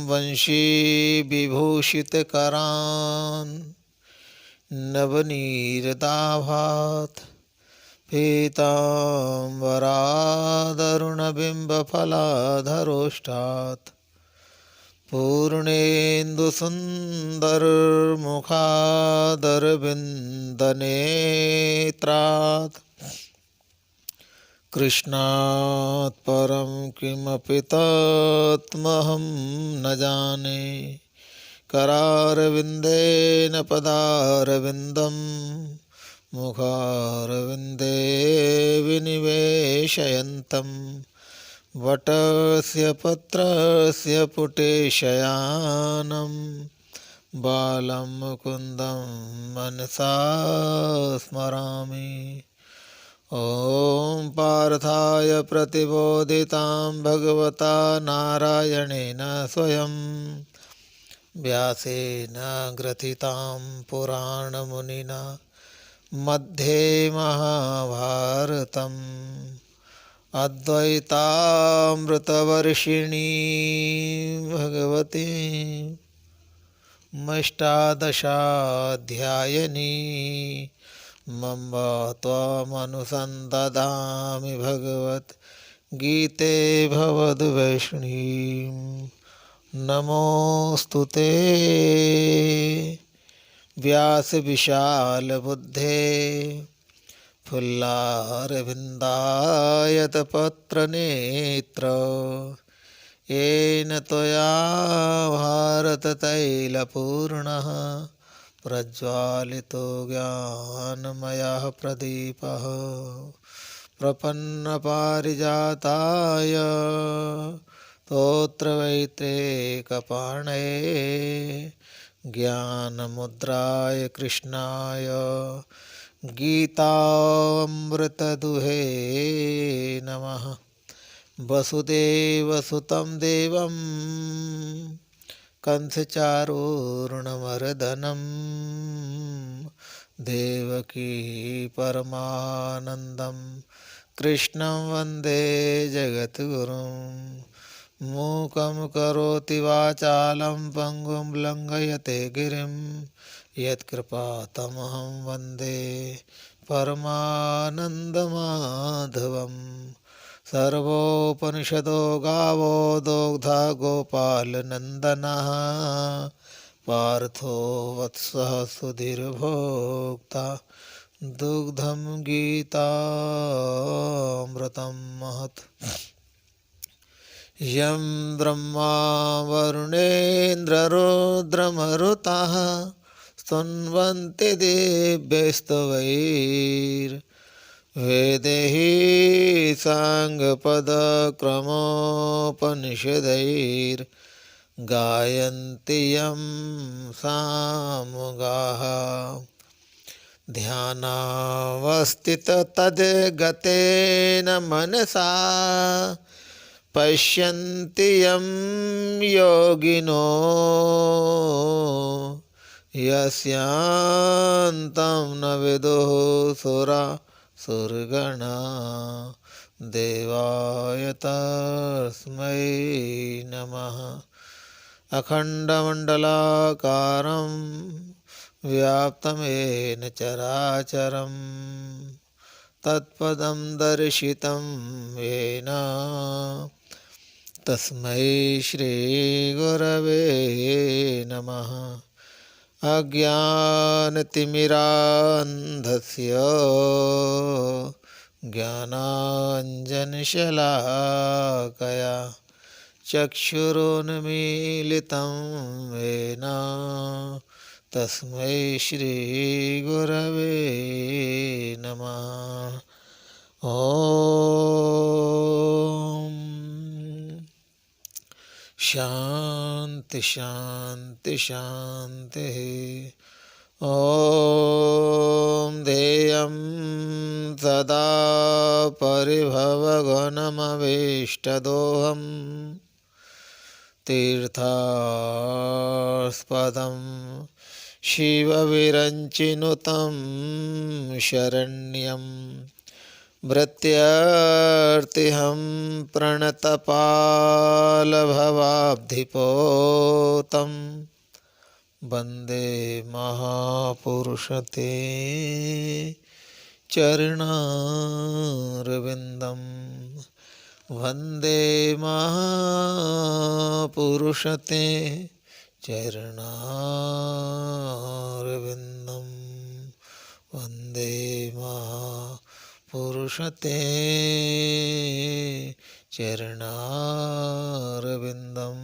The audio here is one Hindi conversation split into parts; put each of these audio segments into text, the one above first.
वंशी विभूषितकरान् नवनीरदाभात् पीताम्बरादरुणबिम्बफलाधरोष्ठात् पूर्णेन्दुसुन्दरमुखादरविन्दनेत्रात् कृष्णात् परं किमपि तत्त्वमहं न जाने। करारविन्देन पदारविन्दं मुखारविन्दे विनिवेशयन्तं वटस्य पत्रस्य पुटे शयानं बालं मुकुन्दं मनसा स्मरामि। ॐ पार्थाय प्रतिबोधितां भगवता नारायणेन स्वयं व्यासेन ग्रथितां पुराणमुनिना मध्ये महाभारतम् अद्वैतामृतवर्षिणी भगवती अष्टादशाध्यायिनी मम त्वामनुसन्दधामि भगवद्गीते भवद्वैष्णवीं नमोऽस्तु ते। व्यासविशालबुद्धे फुल्लारविन्दायतपत्रनेत्र येन त्वया भारततैलपूर्णः प्रज्वालितो ज्ञानमयः प्रदीपः प्रपन्नपारिजाताय स्तोत्रवैत्रेकपाणये ज्ञानमुद्राय कृष्णाय गीतामृतदुहे नमः। वसुदेवसुतं देवं कंसचारूर्णमर्दनं देवकी परमानन्दं कृष्णं वन्दे जगद्गुरुं। मूकं करोति वाचालं पङ्गुं लङ्घयते गिरिं यत्कृपातमहं वन्दे परमानन्दमाधवम्। सर्वोपनिषदो गावो दोग्धा गोपालनन्दनः पार्थो वत्सः सुधीर्भोक्ता दुग्धं गीतामृतं महत्। यं ब्रह्मा वरुणेन्द्ररुद्रमरुतः स्तुन्वन्ति दिव्यैस्तवैर्वेदैः साङ्गपदक्रमोपनिषदैर्गायन्ति यं सामुगाः। ध्यानावस्थिततद्गतेन मनसा पश्यन्ति यं योगिनो यस्यान्तं न विदुः सुरगणा। देवाय तस्मै नमः। अखण्डमण्डलाकारं व्याप्तं येन चराचरं तत्पदं दर्शितं येन तस्मै श्रीगुरवे नमः। अज्ञानतिमिरान्धस्य ज्ञानाञ्जनशलाकया चक्षुरुन्मीलितं येन तस्मै श्रीगुरवे नमः। ॐ शान्ति शान्ति शान्तिः। ॐ ध्येयं सदा परिभवघनमभीष्टदोहं तीर्थास्पदं शिवविरञ्चिनुतं शरण्यं भृत्यर्तिहं प्रणतपालभवाब्धिपोतं वन्दे महापुरुषते चरणारविन्दं वन्दे महापुरुषते चरणारविन्दं वन्दे महापुरुषते चरणारविन्दम्।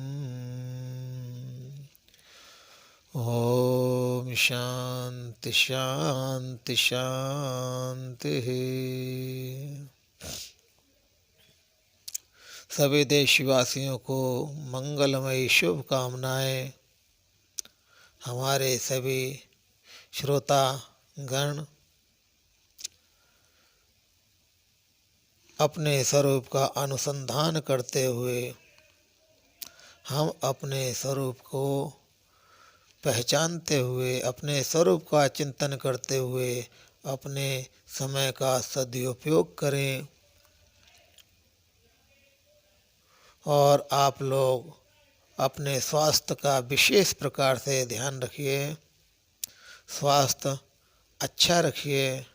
ओम शांति शांति शांति। सभी देशवासियों को मंगलमयी शुभकामनाएं। हमारे सभी श्रोता गण अपने स्वरूप का अनुसंधान करते हुए हम अपने स्वरूप को पहचानते हुए अपने स्वरूप का चिंतन करते हुए अपने समय का सदुपयोग करें। और आप लोग अपने स्वास्थ्य का विशेष प्रकार से ध्यान रखिए। स्वास्थ्य अच्छा रखिए,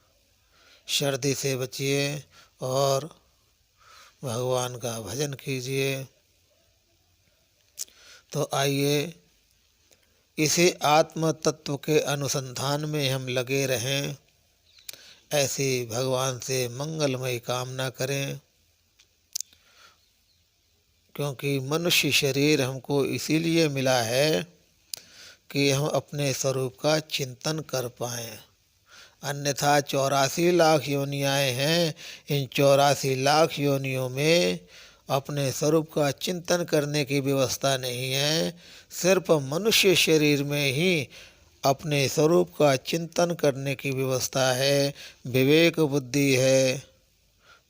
सर्दी से बचिए और भगवान का भजन कीजिए। तो आइए इसी आत्म तत्व के अनुसंधान में हम लगे रहें, ऐसी भगवान से मंगलमयी कामना करें। क्योंकि मनुष्य शरीर हमको इसीलिए मिला है कि हम अपने स्वरूप का चिंतन कर पाएँ। अन्यथा 84 लाख योनियाँ हैं। इन 84 लाख योनियों में अपने स्वरूप का चिंतन करने की व्यवस्था नहीं है। सिर्फ मनुष्य शरीर में ही अपने स्वरूप का चिंतन करने की व्यवस्था है, विवेक बुद्धि है।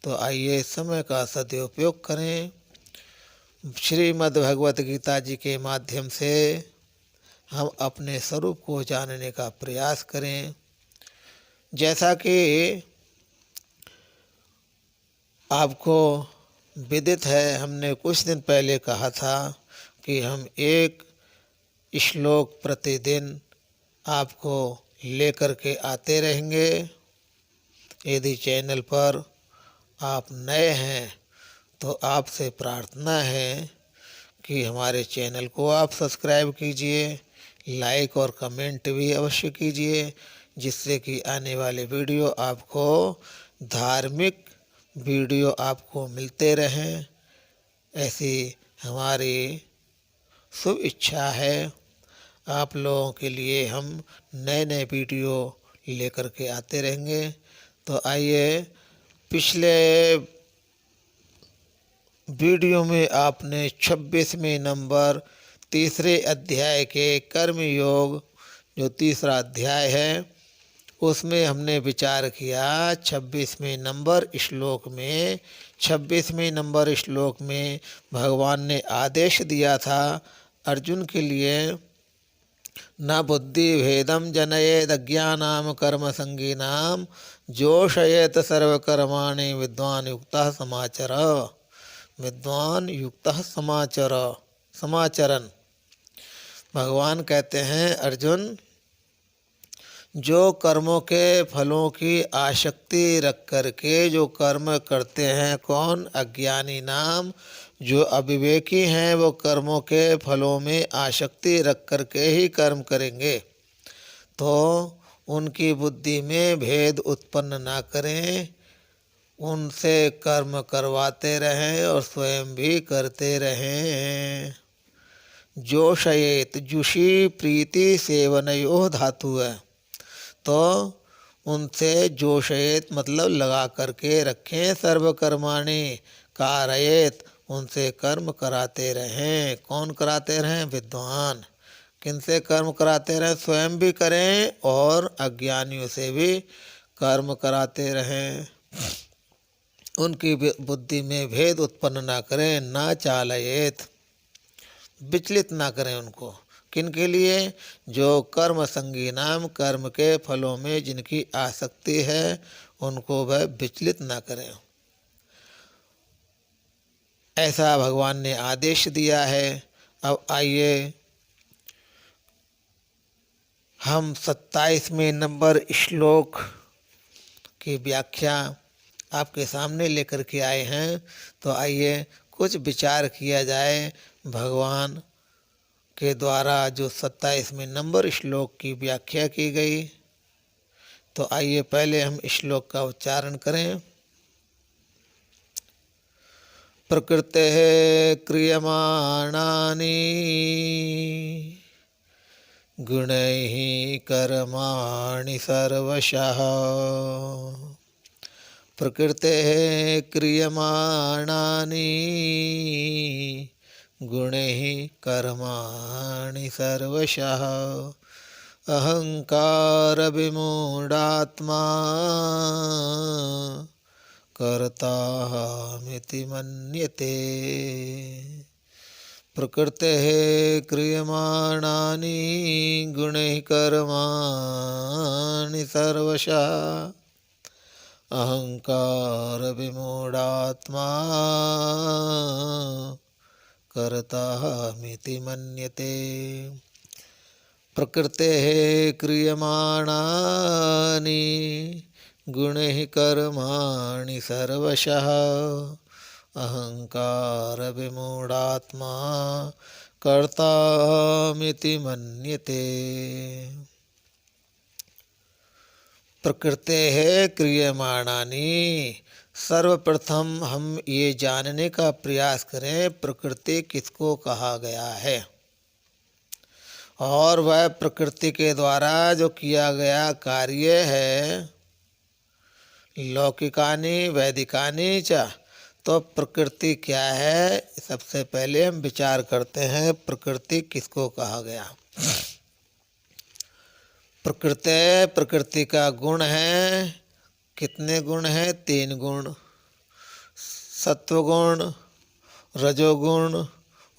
तो आइए समय का सदुपयोग करें। श्रीमद् भगवत गीता जी के माध्यम से हम अपने स्वरूप को जानने का प्रयास करें। जैसा कि आपको विदित है, हमने कुछ दिन पहले कहा था कि हम एक श्लोक प्रतिदिन आपको लेकर के आते रहेंगे। यदि चैनल पर आप नए हैं तो आपसे प्रार्थना है कि हमारे चैनल को आप सब्सक्राइब कीजिए, लाइक और कमेंट भी अवश्य कीजिए, जिससे कि आने वाले वीडियो आपको धार्मिक वीडियो आपको मिलते रहें। ऐसी हमारी शुभ इच्छा है। आप लोगों के लिए हम नए नए वीडियो लेकर के आते रहेंगे। तो आइए, पिछले वीडियो में आपने 26वें नंबर तीसरे अध्याय के कर्म योग, जो तीसरा अध्याय है, उसमें हमने विचार किया। 26वें नंबर श्लोक में भगवान ने आदेश दिया था अर्जुन के लिए, न बुद्धि भेदम जनयेद अज्ञानाम कर्म संगीनाम जोषयेत सर्वकर्माणि विद्वान युक्तः समाचर। विद्वान युक्तः समाचरन। भगवान कहते हैं, अर्जुन, जो कर्मों के फलों की आसक्ति रख करके जो कर्म करते हैं, कौन? अज्ञानी नाम, जो अविवेकी हैं, वो कर्मों के फलों में आसक्ति रख करके ही कर्म करेंगे। तो उनकी बुद्धि में भेद उत्पन्न ना करें, उनसे कर्म करवाते रहें और स्वयं भी करते रहें। जोशयेत, जुषी प्रीति सेवनयोः धातु है। तो उनसे जोशयेत मतलब लगा करके रखें। सर्वकर्माणि कारयेत, उनसे कर्म कराते रहें। कौन कराते रहें? विद्वान। किनसे कर्म कराते रहें? स्वयं भी करें और अज्ञानियों से भी कर्म कराते रहें। उनकी बुद्धि में भेद उत्पन्न ना करें। ना चालयेत, विचलित ना करें उनको। किनके लिए? जो कर्म संगी नाम, कर्म के फलों में जिनकी आसक्ति है, उनको वह विचलित न करें। ऐसा भगवान ने आदेश दिया है। अब आइए हम 27वें नंबर श्लोक की व्याख्या आपके सामने लेकर के आए हैं। तो आइए कुछ विचार किया जाए भगवान के द्वारा जो 27वें नंबर श्लोक की व्याख्या की गई। तो आइए पहले हम श्लोक का उच्चारण करें। प्रकृतेः क्रियमाणानि गुणैः कर्माणि सर्वशः। प्रकृतेः क्रियमाणानि गुणैः कर्माणि सर्वशः। अहंकार विमूढ़ात्मा कर्ताहमिति मन्यते। प्रकृतेः क्रियमाणानि गुणैः कर्माणि सर्वशः। अहंकार विमूढ़ात्मा कर्ताहमिति मन्यते। प्रकृतेः क्रियमाणानि गुणैः कर्माणि सर्वशः। अहंकार विमूढ़ात्मा कर्ताहमिति मन्यते। प्रकृतेः क्रियमाणानि, सर्वप्रथम हम ये जानने का प्रयास करें प्रकृति किसको कहा गया है और वह प्रकृति के द्वारा जो किया गया कार्य है। लौकिकानि वैदिकानि च, तो प्रकृति क्या है सबसे पहले हम विचार करते हैं प्रकृति किसको कहा गया। प्रकृति का गुण है, कितने गुण हैं? 3 गुण, सत्वगुण, रजोगुण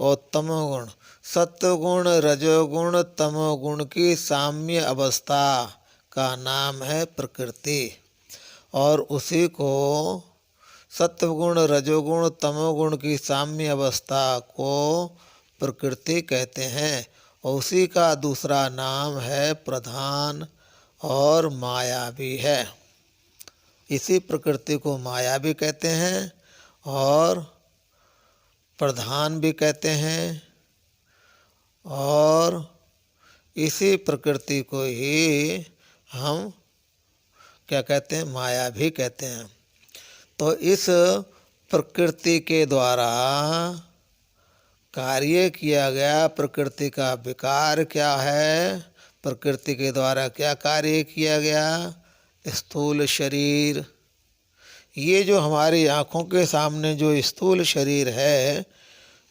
और तमोगुण। सत्वगुण रजोगुण तमोगुण की साम्य अवस्था का नाम है प्रकृति। और उसी को सत्वगुण रजोगुण तमोगुण की साम्य अवस्था को प्रकृति कहते हैं। और उसी का दूसरा नाम है प्रधान और माया भी है। इसी प्रकृति को माया भी कहते हैं और प्रधान भी कहते हैं और इसी प्रकृति को ही हम क्या कहते हैं? माया भी कहते हैं। तो इस प्रकृति के द्वारा कार्य किया गया, प्रकृति का विकार क्या है, प्रकृति के द्वारा क्या कार्य किया गया? स्थूल शरीर। ये जो हमारी आँखों के सामने जो स्थूल शरीर है,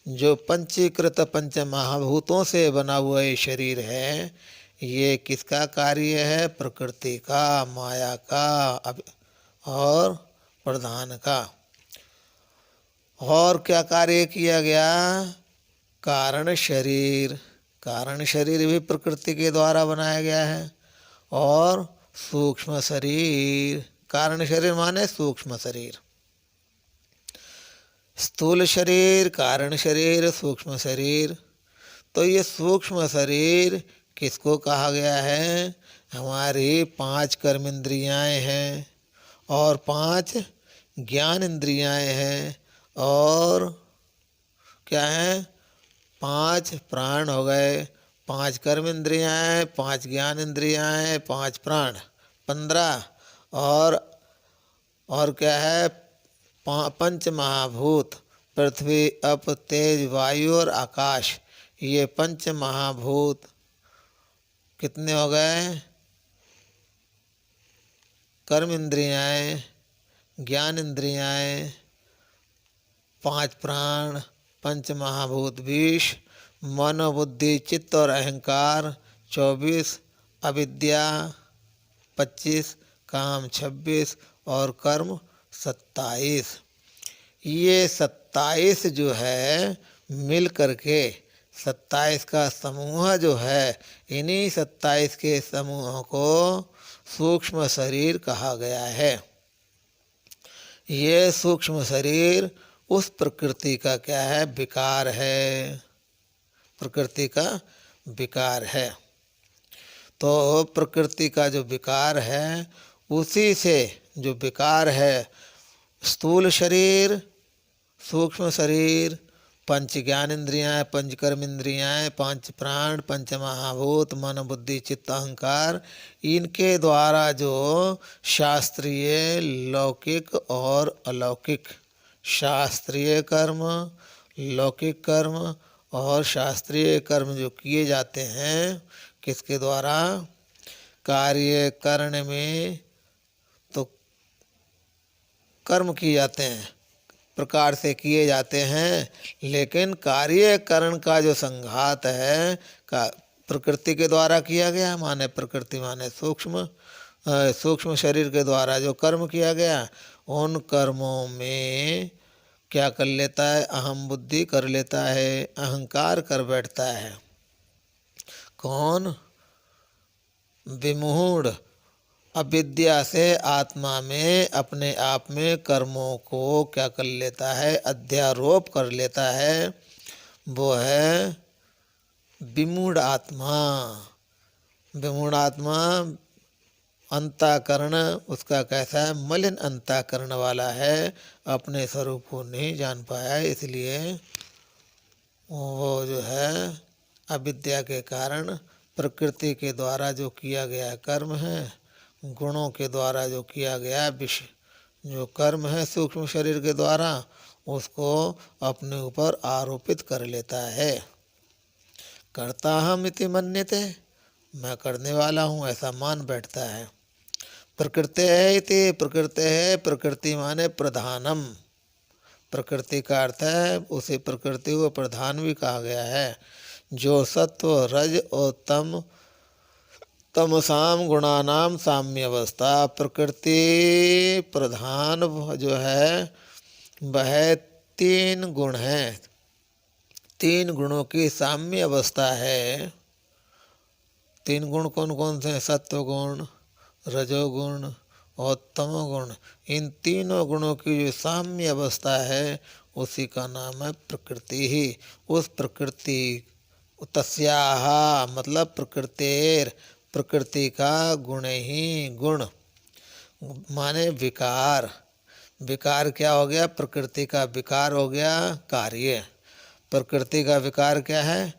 जो पंचीकृत पंच महाभूतों से बना हुआ ये शरीर है, ये किसका कार्य है? प्रकृति का, माया का और प्रधान का। और क्या कार्य किया गया? कारण शरीर। कारण शरीर भी प्रकृति के द्वारा बनाया गया है। और सूक्ष्म शरीर, कारण शरीर माने सूक्ष्म शरीर। स्थूल शरीर, कारण शरीर, सूक्ष्म शरीर। तो ये सूक्ष्म शरीर किसको कहा गया है? हमारी 5 कर्मेंद्रियाँ हैं और 5 ज्ञान इंद्रियाँ हैं और क्या है? 5 प्राण हो गए। 5 कर्मेंद्रियाँ हैं, 5 ज्ञान इंद्रियाँ हैं, 5 प्राण, 15। और क्या है? 5 महाभूत, पृथ्वी अप तेज वायु और आकाश। ये 5 महाभूत कितने हो गए? कर्म इंद्रियाँ, ज्ञान इंद्रियाँ, 5 प्राण, 5 महाभूत 20, मनोबुद्धि चित्त और अहंकार 24, अविद्या 25, काम 26 और कर्म 27। ये 27 जो है मिल करके 27 का समूह जो है, इन्हीं 27 के समूह को सूक्ष्म शरीर कहा गया है। ये सूक्ष्म शरीर उस प्रकृति का क्या है, विकार है, प्रकृति का विकार है। तो प्रकृति का जो विकार है, उसी से जो विकार है, स्थूल शरीर, सूक्ष्म शरीर, पंच ज्ञान इंद्रियाँ, पंच कर्म इंद्रियाँ, पांच प्राण, पंच महाभूत, मन बुद्धि चित्त अहंकार, इनके द्वारा जो शास्त्रीय, लौकिक और अलौकिक, शास्त्रीय कर्म, लौकिक कर्म और शास्त्रीय कर्म जो किए जाते हैं, किसके द्वारा, कार्य करने में तो कर्म किए जाते हैं, प्रकार से किए जाते हैं, लेकिन कार्यकरण का जो संघात है का प्रकृति के द्वारा किया गया, माने प्रकृति माने सूक्ष्म शरीर के द्वारा जो कर्म किया गया, उन कर्मों में क्या कर लेता है, अहम बुद्धि कर लेता है, अहंकार कर बैठता है। कौन, विमूढ़ अविद्या से आत्मा में, अपने आप में कर्मों को क्या कर लेता है, अध्यारोप कर लेता है, वो है विमूढ़ आत्मा। विमूढ़ आत्मा अंतःकरण उसका कैसा है, मलिन अंतःकरण वाला है, अपने स्वरूप को नहीं जान पाया, इसलिए वो जो है अविद्या के कारण प्रकृति के द्वारा जो किया गया कर्म है, गुणों के द्वारा जो किया गया विषय जो कर्म है सूक्ष्म शरीर के द्वारा, उसको अपने ऊपर आरोपित कर लेता है। कर्ता हम इति मन्यते, मैं करने वाला हूँ ऐसा मान बैठता है। प्रकृति है इति, प्रकृति है, प्रकृति माने प्रधानम, प्रकृति का अर्थ है उसे प्रकृति को प्रधान भी कहा गया है। जो सत्व रज और तमसाम गुणानाम साम्य अवस्था, प्रकृति प्रधान जो है वह तीन गुण हैं, तीन गुणों की साम्य अवस्था है। तीन गुण कौन कौन से हैं, सत्व गुण, रजोगुण और तमोगुण, इन तीनों गुणों की जो साम्य अवस्था है उसी का नाम है प्रकृति ही। उस प्रकृति तस्याह मतलब प्रकृतेर, प्रकृति का गुण ही, गुण माने विकार, विकार क्या हो गया, प्रकृति का विकार हो गया कार्य। प्रकृति का विकार क्या है,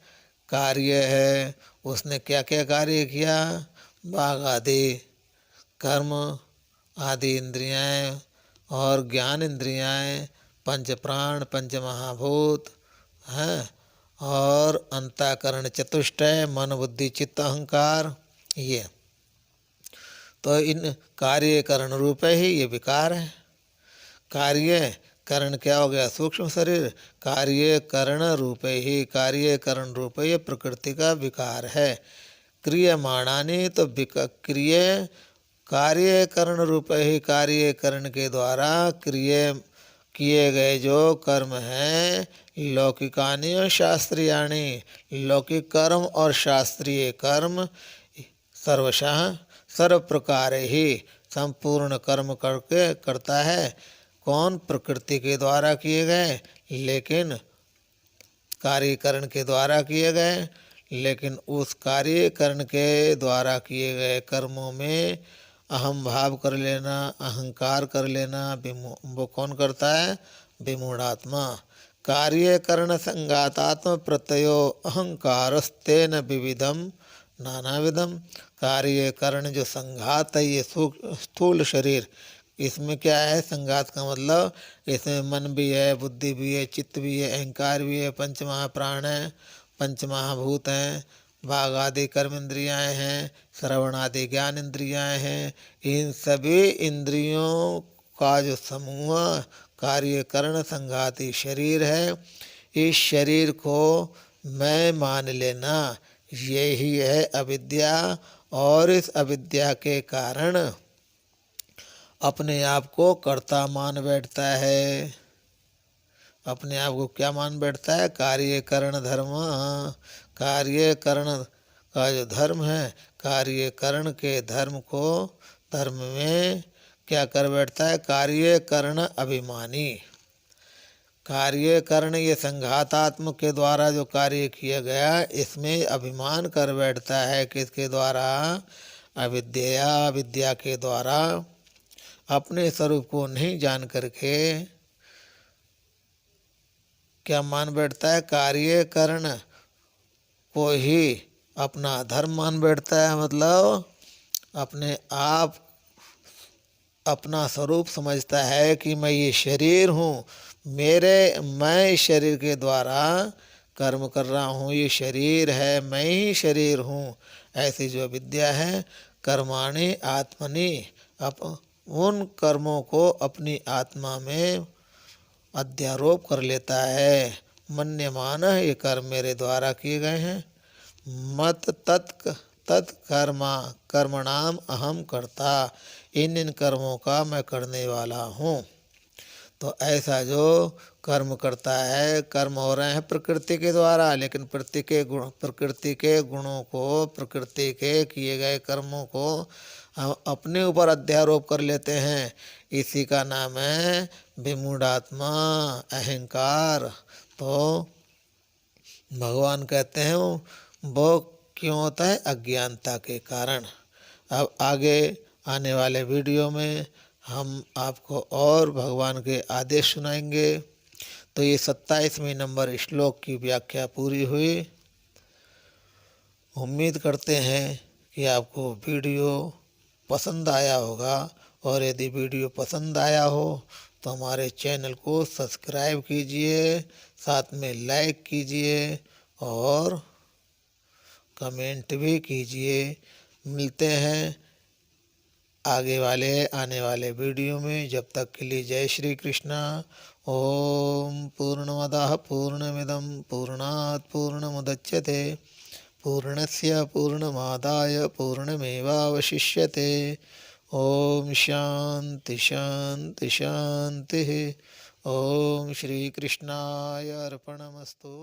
कार्य है। उसने क्या क्या कार्य किया, बाघ आदि कर्म आदि इंद्रियां और ज्ञान इंद्रियां, पंच प्राण, पंच महाभूत हैं, और अंतःकरण चतुष्टय, मन बुद्धि चित्त अहंकार, ये तो इन कार्य करण रूप ही ये विकार है। कार्य करण क्या हो गया, सूक्ष्म शरीर, कार्य करण रूप ही, कार्य करण रूप ये प्रकृति का विकार है। क्रियमाणानि तो क्रिय कार्य करण रूप ही, कार्य करण के द्वारा किए गए जो कर्म हैं, लौकिकानि और शास्त्रीयाणि, लौकिक कर्म और शास्त्रीय कर्म, सर्वशः सर्व प्रकार ही संपूर्ण कर्म करके करता है। कौन, प्रकृति के द्वारा किए गए, लेकिन कार्यकरण के द्वारा किए गए, लेकिन उस कार्यकरण के द्वारा किए गए कर्मों में अहम भाव कर लेना, अहंकार कर लेना, वो कौन करता है, विमूढ़ात्मा। कार्यकरण संघातात्म प्रत्ययो अहंकारस्तेन विविधम नानाविधम, कार्यकरण जो संघात है ये स्थूल शरीर, इसमें क्या है, संघात का मतलब इसमें मन भी है, बुद्धि भी है, चित्त भी है, अहंकार भी है, पंच महाप्राण है, पंच महाभूत हैं, वाग आदि कर्म इंद्रियाँ हैं, श्रवण आदि ज्ञान इंद्रियाँ हैं। इन सभी इंद्रियों का जो समूह कार्यकरण संघाती शरीर है, इस शरीर को मैं मान लेना, यही है अविद्या। और इस अविद्या के कारण अपने आप को कर्ता मान बैठता है। अपने आप को क्या मान बैठता है, कार्यकरण धर्म, कार्यकरण का जो धर्म है, कार्यकरण के धर्म को, धर्म में क्या कर बैठता है? कार्य करण अभिमानी। कार्य करण ये संघातात्मक के द्वारा जो कार्य किया गया इसमें अभिमान कर बैठता है। किसके द्वारा? अविद्या, विद्या के द्वारा अपने स्वरूप को नहीं जान करके क्या मान बैठता है? कार्य करण को ही अपना धर्म मान बैठता है। मतलब अपने आप अपना स्वरूप समझता है कि मैं ये शरीर हूँ, मैं इस शरीर के द्वारा कर्म कर रहा हूँ, ये शरीर है, मैं ही शरीर हूँ। ऐसी जो विद्या है, कर्माणि आत्मनि, उन कर्मों को अपनी आत्मा में अध्यारोप कर लेता है। मन्यमान, ये कर्म मेरे द्वारा किए गए हैं। मत तत्कर्मा कर्मणाम अहम कर्ता, इन कर्मों का मैं करने वाला हूँ। तो ऐसा जो कर्म करता है, कर्म हो रहे हैं प्रकृति के द्वारा, लेकिन प्रकृति के गुणों को, प्रकृति के किए गए कर्मों को हम अपने ऊपर अध्यारोप कर लेते हैं। इसी का नाम है विमूढ़ात्मा, अहंकार। तो भगवान कहते हैं वो क्यों होता है? अज्ञानता के कारण। अब आगे आने वाले वीडियो में हम आपको और भगवान के आदेश सुनाएंगे। तो ये 27वें नंबर श्लोक की व्याख्या पूरी हुई। उम्मीद करते हैं कि आपको वीडियो पसंद आया होगा, और यदि वीडियो पसंद आया हो तो हमारे चैनल को सब्सक्राइब कीजिए, साथ में लाइक कीजिए और कमेंट भी कीजिए। मिलते हैं आने वाले वीडियो में। जब तक के लिए जय श्री कृष्णा। ओम पूर्णमदः पूर्णमिदं पूर्णात् पूर्णमुदच्यते पूर्णस्य पूर्णमादाय पूर्णमेवावशिष्यते। ओम शांति शांति शांति। ओम श्री कृष्णाय अर्पणमस्तु।